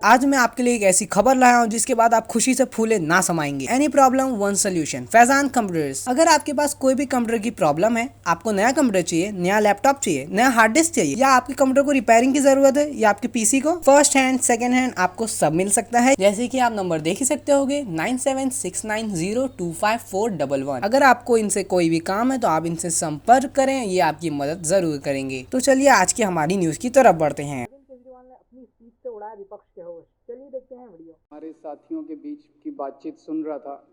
आज मैं आपके लिए एक ऐसी खबर लाया हूँ जिसके बाद आप खुशी से फूले ना समाएंगे। Any problem one solution, Faizan computers. अगर आपके पास कोई भी कंप्यूटर की प्रॉब्लम है, आपको नया कंप्यूटर चाहिए, नया लैपटॉप चाहिए, नया हार्ड डिस्क चाहिए, या आपके कंप्यूटर को रिपेयरिंग की जरूरत है, या आपके पीसी को, फर्स्ट हैंड सेकंड हैंड आपको सब मिल सकता है। जैसे कि आप नंबर देख ही सकते होगे 9769025411। अगर आपको इनसे कोई भी काम है तो आप इनसे संपर्क करें, ये आपकी मदद जरूर करेंगे। तो चलिए आज की हमारी न्यूज की तरफ बढ़ते हैं। केजरीवाल ने अपनी सीट से उड़ाया विपक्ष के होश। चलिए देखते हैं वीडियो। हमारे साथियों के बीच की बातचीत सुन रहा था।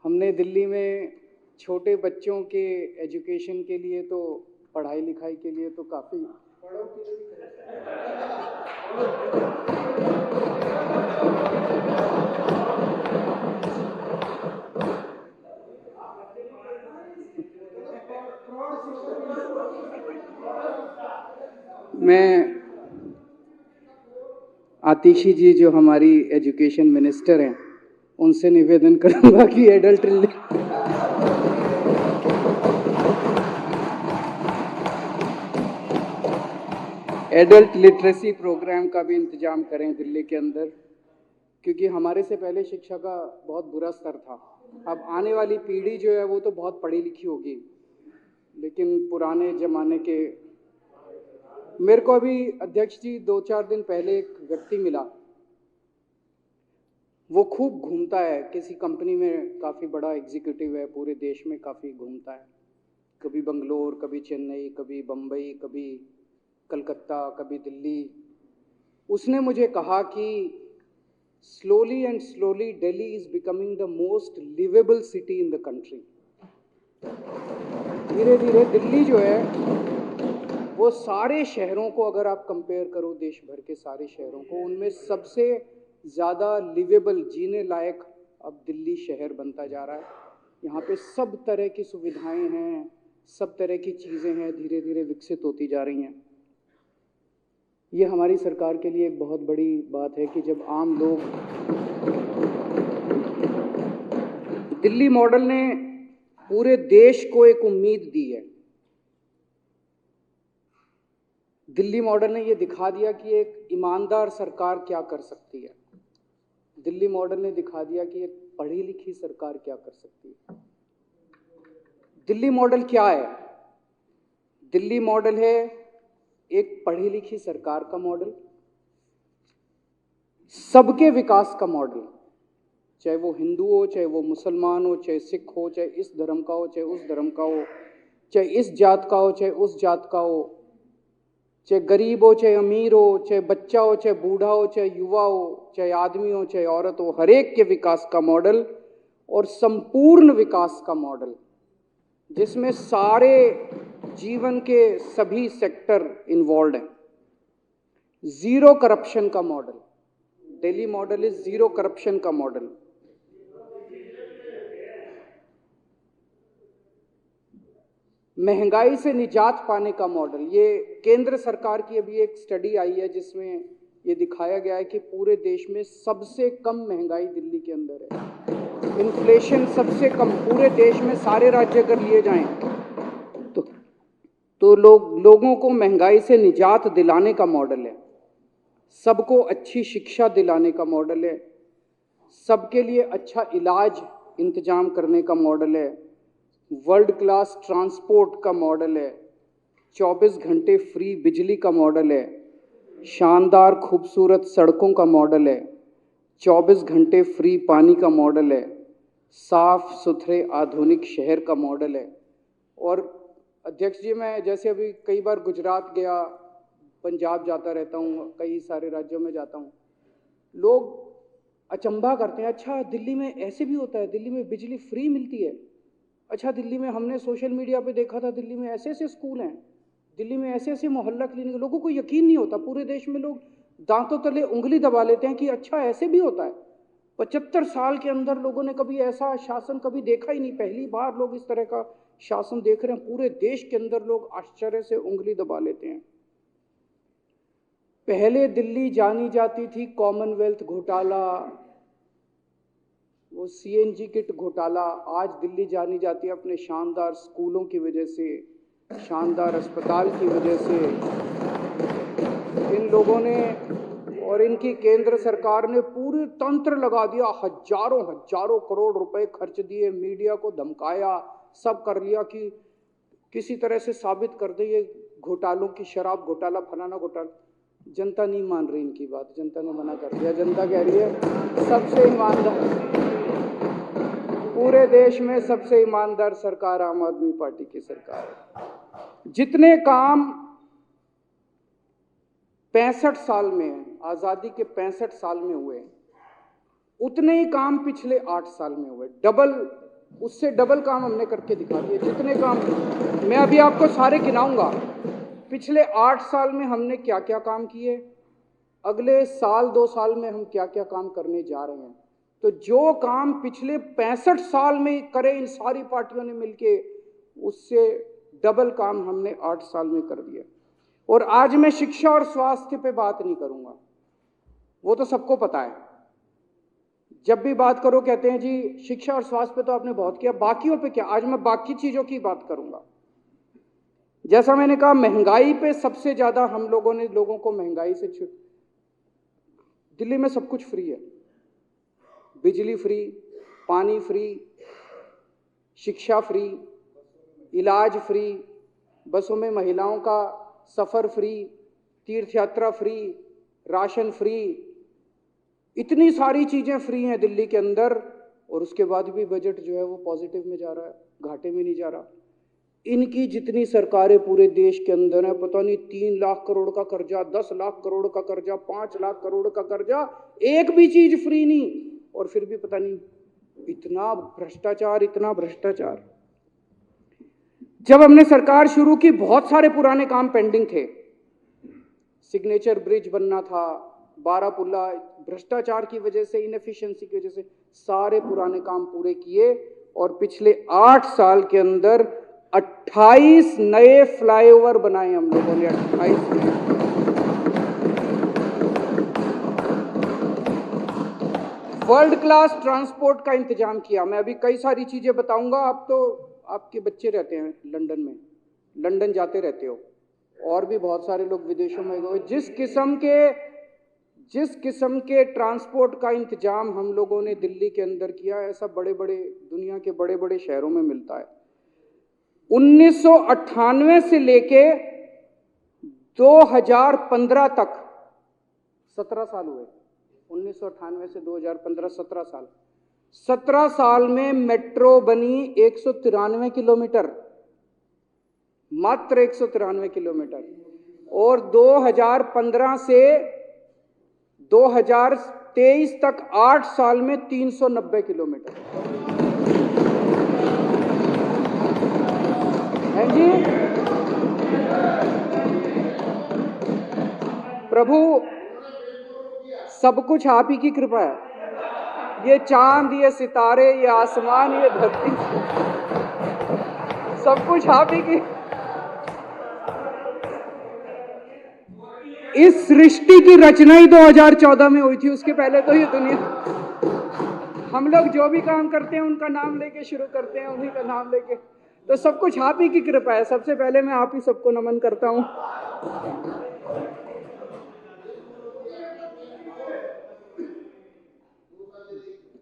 हमने दिल्ली में छोटे बच्चों के एजुकेशन के लिए तो पढ़ाई लिखाई के लिए तो काफ़ी मैं आतिशी जी जो हमारी एजुकेशन मिनिस्टर हैं उनसे निवेदन करूंगा कि एडल्ट लिटरेसी प्रोग्राम का भी इंतजाम करें दिल्ली के अंदर, क्योंकि हमारे से पहले शिक्षा का बहुत बुरा स्तर था। अब आने वाली पीढ़ी जो है वो तो बहुत पढ़ी लिखी होगी, लेकिन पुराने ज़माने के मेरे को अभी अध्यक्ष जी 2-4 दिन पहले एक व्यक्ति मिला। वो खूब घूमता है, किसी कंपनी में काफ़ी बड़ा एग्जीक्यूटिव है, पूरे देश में काफ़ी घूमता है, कभी बंगलोर, कभी चेन्नई, कभी बम्बई, कभी कलकत्ता, कभी दिल्ली। उसने मुझे कहा कि slowly and slowly Delhi is becoming the most liveable city in the country. धीरे धीरे दिल्ली जो है वो सारे शहरों को अगर आप कंपेयर करो, देश भर के सारे शहरों को, उनमें सबसे ज़्यादा लिवेबल, जीने लायक अब दिल्ली शहर बनता जा रहा है। यहाँ पे सब तरह की सुविधाएं हैं, सब तरह की चीज़ें हैं, धीरे धीरे विकसित होती जा रही हैं। ये हमारी सरकार के लिए एक बहुत बड़ी बात है कि जब आम लोग, दिल्ली मॉडल ने पूरे देश को एक उम्मीद दी है। दिल्ली मॉडल ने ये दिखा दिया कि एक ईमानदार सरकार क्या कर सकती है। दिल्ली मॉडल ने दिखा दिया कि एक पढ़ी लिखी सरकार क्या कर सकती है। दिल्ली मॉडल क्या है? दिल्ली मॉडल है एक पढ़ी लिखी सरकार का मॉडल, सबके विकास का मॉडल, चाहे वो हिंदू हो, चाहे वो मुसलमान हो, चाहे सिख हो, चाहे इस धर्म का हो, चाहे उस धर्म का हो, चाहे इस जात का हो, चाहे उस जात का हो, चाहे गरीब हो, चाहे अमीर हो, चाहे बच्चा हो, चाहे बूढ़ा हो, चाहे युवा हो, चाहे आदमी हो, चाहे औरत हो, हर एक के विकास का मॉडल और संपूर्ण विकास का मॉडल, जिसमें सारे जीवन के सभी सेक्टर इन्वॉल्व हैं। जीरो करप्शन का model, Delhi model is zero corruption का मॉडल। महंगाई से निजात पाने का मॉडल। ये केंद्र सरकार की अभी एक स्टडी आई है जिसमें ये दिखाया गया है कि पूरे देश में सबसे कम महंगाई दिल्ली के अंदर है। इन्फ्लेशन सबसे कम पूरे देश में, सारे राज्य अगर लिए जाएं तो लोगों को महंगाई से निजात दिलाने का मॉडल है, सबको अच्छी शिक्षा दिलाने का मॉडल है, सबके लिए अच्छा इलाज इंतजाम करने का मॉडल है, वर्ल्ड क्लास ट्रांसपोर्ट का मॉडल है, 24 घंटे फ्री बिजली का मॉडल है, शानदार खूबसूरत सड़कों का मॉडल है, 24 घंटे फ्री पानी का मॉडल है, साफ सुथरे आधुनिक शहर का मॉडल है। और अध्यक्ष जी, मैं जैसे अभी कई बार गुजरात गया, पंजाब जाता रहता हूँ, कई सारे राज्यों में जाता हूँ, लोग अचंभा करते हैं, अच्छा दिल्ली में ऐसे भी होता है, दिल्ली में बिजली फ्री मिलती है, अच्छा दिल्ली में हमने सोशल मीडिया पे देखा था, दिल्ली में ऐसे ऐसे स्कूल हैं, दिल्ली में ऐसे ऐसे मोहल्ला क्लिनिक। लोगों को यकीन नहीं होता, पूरे देश में लोग दांतों तले उंगली दबा लेते हैं कि अच्छा ऐसे भी होता है। 75 साल के अंदर लोगों ने कभी ऐसा शासन कभी देखा ही नहीं, पहली बार लोग इस तरह का शासन देख रहे हैं। पूरे देश के अंदर लोग आश्चर्य से उंगली दबा लेते हैं। पहले दिल्ली जानी जाती थी कॉमनवेल्थ घोटाला, वो सीएनजी किट घोटाला। आज दिल्ली जानी जाती है अपने शानदार स्कूलों की वजह से, शानदार अस्पताल की वजह से। इन लोगों ने और इनकी केंद्र सरकार ने पूरी तंत्र लगा दिया, हजारों हजारों करोड़ रुपए खर्च दिए, मीडिया को धमकाया, सब कर लिया कि किसी तरह से साबित कर दे ये घोटालों की, शराब घोटाला, फलाना घोटाला। जनता नहीं मान रही इनकी बात, जनता ने मना कर दिया। जनता कह रही है सबसे ईमानदार, पूरे देश में सबसे ईमानदार सरकार आम आदमी पार्टी की सरकार है। जितने काम 65 साल में, आजादी के 65 साल में हुए, उतने ही काम पिछले 8 साल में हुए। डबल, उससे डबल काम हमने करके दिखा दिए। जितने काम मैं अभी आपको सारे गिनाऊंगा, पिछले 8 साल में हमने क्या क्या काम किए, अगले साल 2 साल में हम क्या क्या काम करने जा रहे हैं। तो जो काम पिछले 65 साल में करे इन सारी पार्टियों ने मिलके, उससे डबल काम हमने 8 साल में कर दिया। और आज मैं शिक्षा और स्वास्थ्य पे बात नहीं करूंगा, वो तो सबको पता है। जब भी बात करो कहते हैं जी शिक्षा और स्वास्थ्य पे तो आपने बहुत किया, बाकियों पे क्या। आज मैं बाकी चीजों की बात करूंगा। जैसा मैंने कहा, महंगाई पे सबसे ज्यादा हम लोगों ने लोगों को महंगाई से दिल्ली में सब कुछ फ्री है, बिजली फ्री, पानी फ्री, शिक्षा फ्री, इलाज फ्री, बसों में महिलाओं का सफर फ्री, तीर्थ यात्रा फ्री, राशन फ्री, इतनी सारी चीजें फ्री हैं दिल्ली के अंदर। और उसके बाद भी बजट जो है वो पॉजिटिव में जा रहा है, घाटे में नहीं जा रहा। इनकी जितनी सरकारें पूरे देश के अंदर है, पता नहीं 3 लाख करोड़ का कर्जा, 10 लाख करोड़ का कर्जा, 5 लाख करोड़ का कर्जा, एक भी चीज फ्री नहीं। और फिर भी पता नहीं इतना भ्रष्टाचार, इतना भ्रष्टाचार। जब हमने सरकार शुरू की, बहुत सारे पुराने काम पेंडिंग थे। सिग्नेचर ब्रिज बनना था, बारापुल्ला, भ्रष्टाचार की वजह से, इनएफिशिएंसी की वजह से सारे पुराने काम पूरे किए। और पिछले 8 साल के अंदर 28 नए फ्लाईओवर बनाए हम लोगों ने, 28 नए। वर्ल्ड क्लास ट्रांसपोर्ट का इंतजाम किया। मैं अभी कई सारी चीजें बताऊंगा। आप तो, आपके बच्चे रहते हैं लंदन में, लंदन जाते रहते हो, और भी बहुत सारे लोग विदेशों में गए। जिस किस्म के ट्रांसपोर्ट का इंतजाम हम लोगों ने दिल्ली के अंदर किया, ऐसा बड़े बड़े दुनिया के बड़े बड़े शहरों में मिलता है। 1998 से लेके 2015 तक 17 साल हुए। 1998 से 2015 17 साल। 17 साल में मेट्रो बनी 193 किलोमीटर, मात्र 193 किलोमीटर। और 2015 से 2023 तक 8 साल में 390 किलोमीटर है जी। प्रभु, सब कुछ आप ही की कृपा है। ये चांद, ये सितारे, ये आसमान, ये धरती, सब कुछ आप ही की। इस सृष्टि की रचना ही 2014 में हुई थी, उसके पहले तो ये दुनिया, हम लोग जो भी काम करते हैं उनका नाम लेके शुरू करते हैं, उन्हीं का नाम लेके। तो सब कुछ आप ही की कृपा है। सबसे पहले मैं आप ही सबको नमन करता हूं।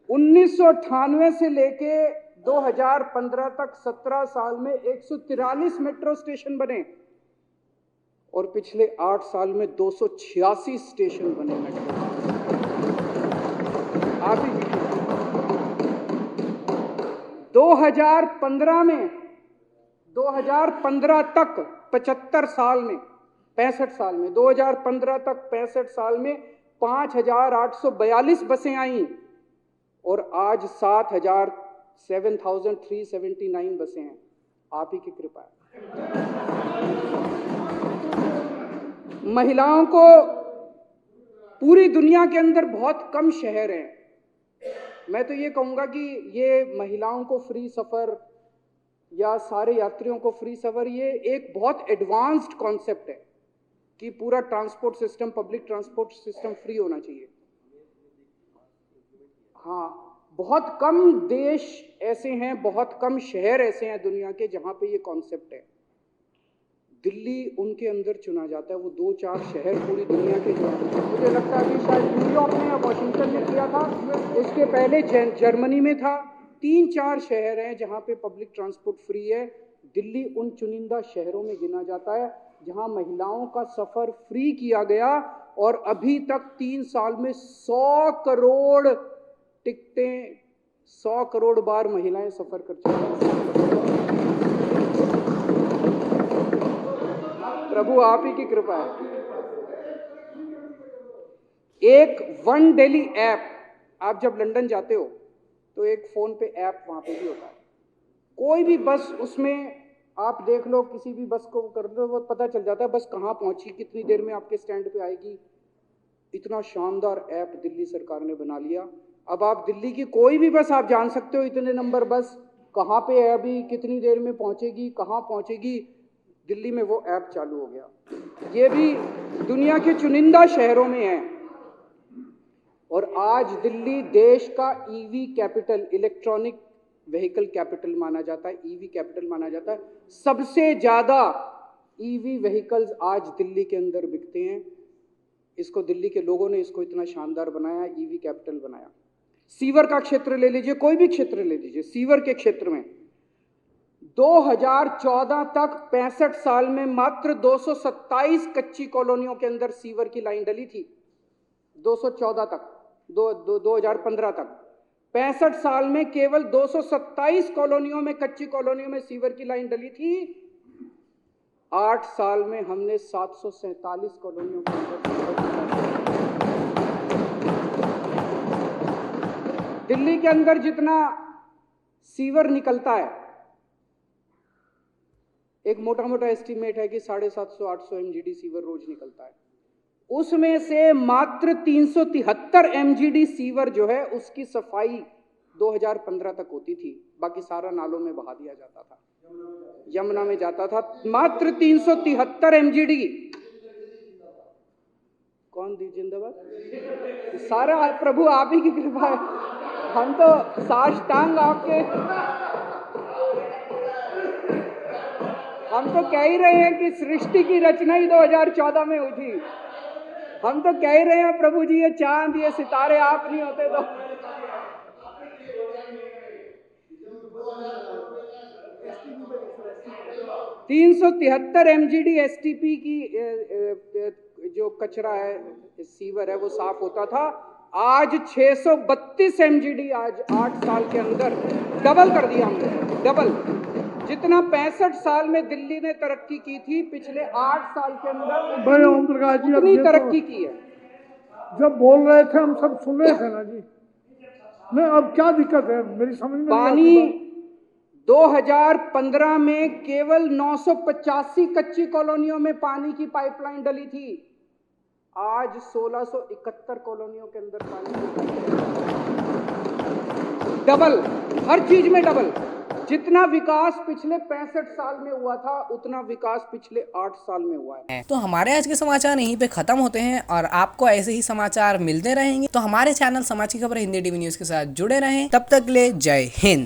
1998 से लेके 2015 तक 17 साल में 143 मेट्रो स्टेशन बने। और पिछले 8 साल में 286 स्टेशन बने मेट्रो। आप ही 2015 में, 2015 तक 75 साल में, 65 साल में, 2015 तक 65 साल में 5,842 बसें आई। और आज 7,379 बसें हैं। आप ही की कृपा है। महिलाओं को, पूरी दुनिया के अंदर बहुत कम शहर हैं, मैं तो ये कहूंगा कि ये महिलाओं को फ्री सफर या सारे यात्रियों को फ्री सफर, ये एक बहुत एडवांस्ड कॉन्सेप्ट है कि पूरा transport system, public transport system free होना चाहिए। हाँ, बहुत कम देश ऐसे हैं, बहुत कम शहर ऐसे हैं दुनिया के जहां पे ये कॉन्सेप्ट है। दिल्ली उनके अंदर चुना जाता है। वो 2-4 शहर पूरी दुनिया के जो हैं, मुझे लगता है कि शायद न्यूयॉर्क में या वॉशिंगटन में किया था, उसके पहले जर्मनी में था। 3-4 शहर हैं जहाँ पे पब्लिक ट्रांसपोर्ट फ्री है। दिल्ली उन चुनिंदा शहरों में गिना जाता है जहाँ महिलाओं का सफ़र फ्री किया गया, और अभी तक 3 साल में 100 करोड़ टिकटें, 100 करोड़ बार महिलाएं सफ़र कर चुकी हैं। प्रभु आप ही की कृपा है। एक वन दिल्ली ऐप, आप जब लंदन जाते हो तो एक फ़ोन पे ऐप वहाँ पे भी होता है। कोई भी बस, उसमें आप देख लो, किसी भी बस को कर दो, वो पता चल जाता है बस कहाँ पहुँची, कितनी देर में आपके स्टैंड पे आएगी। इतना शानदार ऐप दिल्ली सरकार ने बना लिया। अब आप दिल्ली की कोई भी बस आप जान सकते हो, इतने नंबर बस कहाँ पे है, अभी कितनी देर में पहुँचेगी, कहाँ पहुँचेगी। दिल्ली में वो ऐप चालू हो गया। ये भी दुनिया के चुनिंदा शहरों में है। और आज दिल्ली देश का EV capital, electronic vehicle capital माना जाता है, ईवी कैपिटल माना जाता है। सबसे ज़्यादा ईवी व्हीकल्स आज दिल्ली के अंदर बिकते हैं। इसको दिल्ली के लोगों ने इसको इतना शानदार बनाया, ईवी कैपिटल बनाया। सीवर का क्षेत्र ले लीजिए, कोई भी क्षेत्र ले लीजिए, सीवर के क्षेत्र में 2014 तक 65 साल में मात्र 227 कच्ची कॉलोनियों के अंदर सीवर की लाइन डली थी। 214 तक, 2015 तक 65 साल में केवल 227 कॉलोनियों में, कच्ची कॉलोनियों में सीवर की लाइन डली थी। 8 साल में हमने 747 कॉलोनियों के अंदर। दिल्ली के अंदर जितना सीवर निकलता है, एक मोटा मोटा एस्टीमेट है कि 750-800 MGD सीवर रोज निकलता है। उसमें से मात्र 373 MGD सीवर जो है उसकी सफाई 2015 तक होती थी, बाकी सारा नालों में बहा दिया जाता था, यमुना में जाता था। मात्र 373 MGD। कौन दी जिंदाबाद? सारा प्रभु आप ही की कृपा है। हम तो साष्टांग आपके, हम तो कह ही रहे हैं कि सृष्टि की रचना ही 2014 में हुई थी। हम तो कह ही रहे हैं प्रभु जी, ये चांद, ये सितारे आप नहीं होते तो। $373 MGD STP की जो कचरा है, सीवर है, वो साफ होता था। आज 632 MGD, आज 8 साल के अंदर डबल कर दिया हमने, डबल। जितना 65 साल में दिल्ली ने तरक्की की थी, पिछले 8 साल के अंदर ओम प्रकाश जी उतनी तरक्की की है। जब बोल रहे थे हम सब सुन रहे थे ना जी। नहीं, अब क्या दिक्कत है मेरी समझ में पानी 2015 में केवल 985 कच्ची कॉलोनियों में पानी की पाइपलाइन डली थी। आज 1671 कॉलोनियों के अंदर पानी, डबल, हर चीज में डबल। जितना विकास पिछले 65 साल में हुआ था, उतना विकास पिछले 8 साल में हुआ है। तो हमारे आज के समाचार यहीं पे खत्म होते हैं, और आपको ऐसे ही समाचार मिलते रहेंगे। तो हमारे चैनल समाज की खबर हिंदी टीवी न्यूज़ के साथ जुड़े रहें। तब तक ले जय हिंद।